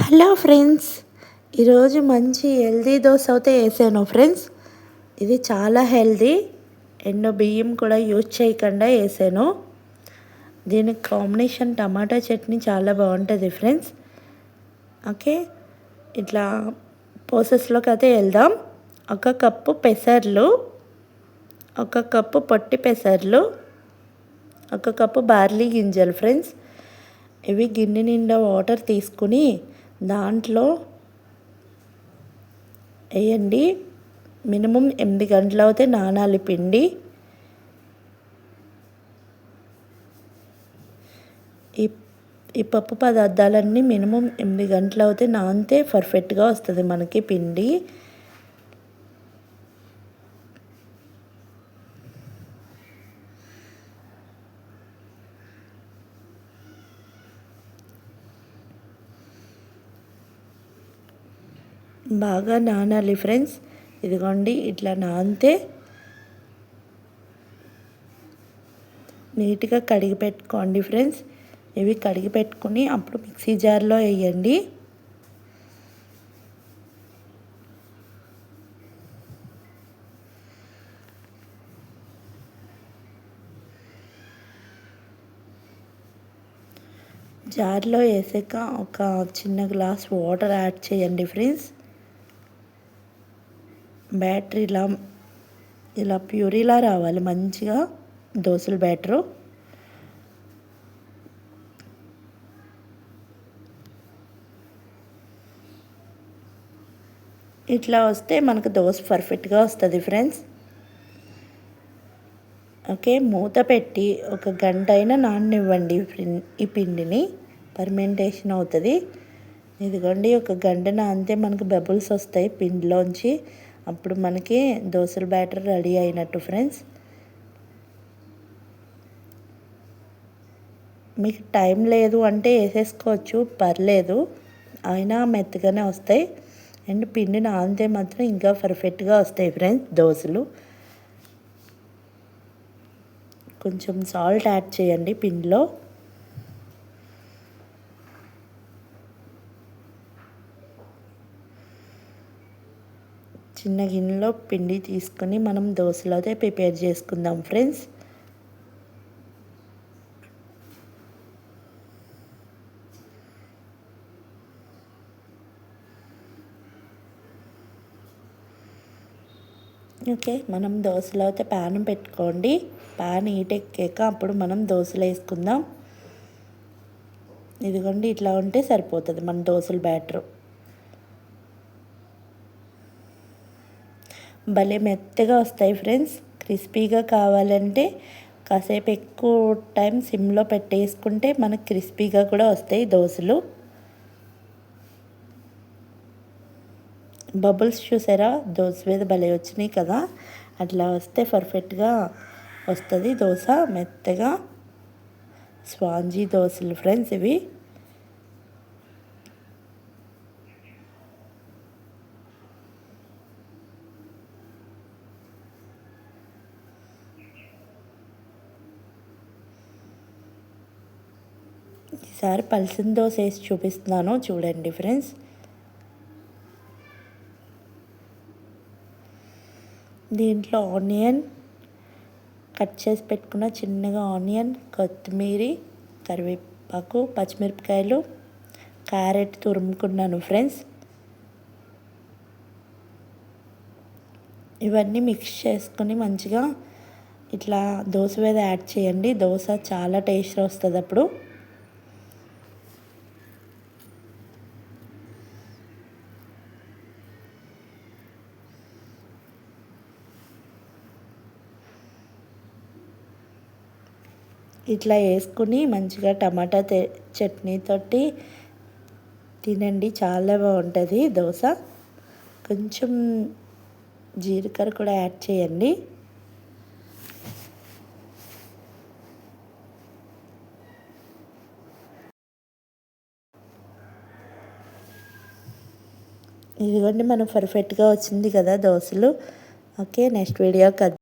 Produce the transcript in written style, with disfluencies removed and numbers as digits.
Hello friends, ఈరోజు మంచి healthy dosa అయితే వేసాను ఫ్రెండ్స్. ఇది చాలా హెల్దీ. ఎన్నో బియ్యం కూడా యూజ్ చేయకుండా వేసాను. దీనికి కాంబినేషన్ టమాటా చట్నీ చాలా బాగుంటుంది ఫ్రెండ్స్. ఓకే, ఇట్లా ప్రాసెస్లోకి అయితే వెళ్దాం. 1 కప్పు పెసర్లు, 1 కప్పు పొట్టి పెసర్లు, 1 కప్పు బార్లీ గింజలు ఫ్రెండ్స్. ఇవి గిన్నె నిండా వాటర్ తీసుకుని దాంట్లో వేయండి. మినిమం 8 గంటలు అయితే నానాలి పిండి. ఈ పప్పు పదార్థాలన్నీ మినిమం 8 గంటలు అయితే నానితే పర్ఫెక్ట్గా వస్తుంది మనకి పిండి. బాగా నానాలి ఫ్రెండ్స్. ఇదిగోండి, ఇట్లా నానితే నీట్గా కడిగి పెట్టుకోండి ఫ్రెండ్స్. ఇవి కడిగి పెట్టుకుని అప్పుడు మిక్సీ జార్లో వేయండి. జార్లో వేసాక ఒక చిన్న గ్లాస్ వాటర్ యాడ్ చేయండి ఫ్రెండ్స్. బ్యాటర్ ఇలా ప్యూరీలా రావాలి మంచిగా దోశల బ్యాటరు. ఇట్లా వస్తే మనకు దోశ పర్ఫెక్ట్గా వస్తుంది ఫ్రెండ్స్. ఓకే, మూత పెట్టి 1 గంట అయినా నాననివ్వండి ఈ పిండిని. ఫర్మెంటేషన్ అవుతుంది. ఇదిగోండి, 1 గంట నానితే మనకు బబుల్స్ వస్తాయి పిండిలోంచి. అప్పుడు మనకి దోశల బ్యాటర్ రెడీ అయినట్టు ఫ్రెండ్స్. మీకు టైం లేదు అంటే వేసేసుకోవచ్చు, పర్లేదు. అయినా మెత్తగానే వస్తాయి. అండ్ పిండి నానితే మాత్రం ఇంకా పర్ఫెక్ట్గా వస్తాయి ఫ్రెండ్స్ దోశలు. కొంచెం సాల్ట్ యాడ్ చేయండి పిండిలో. చిన్న గిన్నెలో పిండి తీసుకొని మనం దోశలు అయితే ప్రిపేర్ చేసుకుందాం ఫ్రెండ్స్. ఓకే, మనం దోశలు అయితే ప్యాన్ పెట్టుకోండి. ప్యాన్ హీట్ ఎక్కాక అప్పుడు మనం దోశలు వేసుకుందాం. ఇదిగోండి, ఇట్లా ఉంటే సరిపోతుంది మన దోశల బ్యాటరు. భలే మెత్తగా వస్తాయి ఫ్రెండ్స్. క్రిస్పీగా కావాలంటే కాసేపు ఎక్కువ టైం సిమ్లో పెట్టేసుకుంటే మనకు క్రిస్పీగా కూడా వస్తాయి దోశలు. బబుల్స్ చూసారా దోశ మీద భలే వచ్చినాయి కదా. అట్లా వస్తే పర్ఫెక్ట్గా వస్తుంది దోశ మెత్తగా. స్పాంజీ దోశలు ఫ్రెండ్స్ ఇవి. ఈసారి పల్సిన దోశ వేసి చూపిస్తున్నాను చూడండి ఫ్రెండ్స్. దీంట్లో ఆనియన్ కట్ చేసి పెట్టుకున్న చిన్నగా ఆనియన్, కొత్తిమీర, కరివేపాకు, పచ్చిమిరపకాయలు, క్యారెట్ తురుముకున్నాను ఫ్రెండ్స్. ఇవన్నీ మిక్స్ చేసుకొని మంచిగా ఇట్లా దోశ మీద యాడ్ చేయండి. దోశ చాలా టేస్ట్ వస్తుంది అప్పుడు. ఇట్లా వేసుకుని మంచిగా టమాటా చట్నీతోటి తినండి, చాలా బాగుంటుంది దోశ. కొంచెం జీలకర్ర కూడా యాడ్ చేయండి. ఇదిగోండి, మనం పర్ఫెక్ట్గా వచ్చింది కదా దోశలు. Okay, next video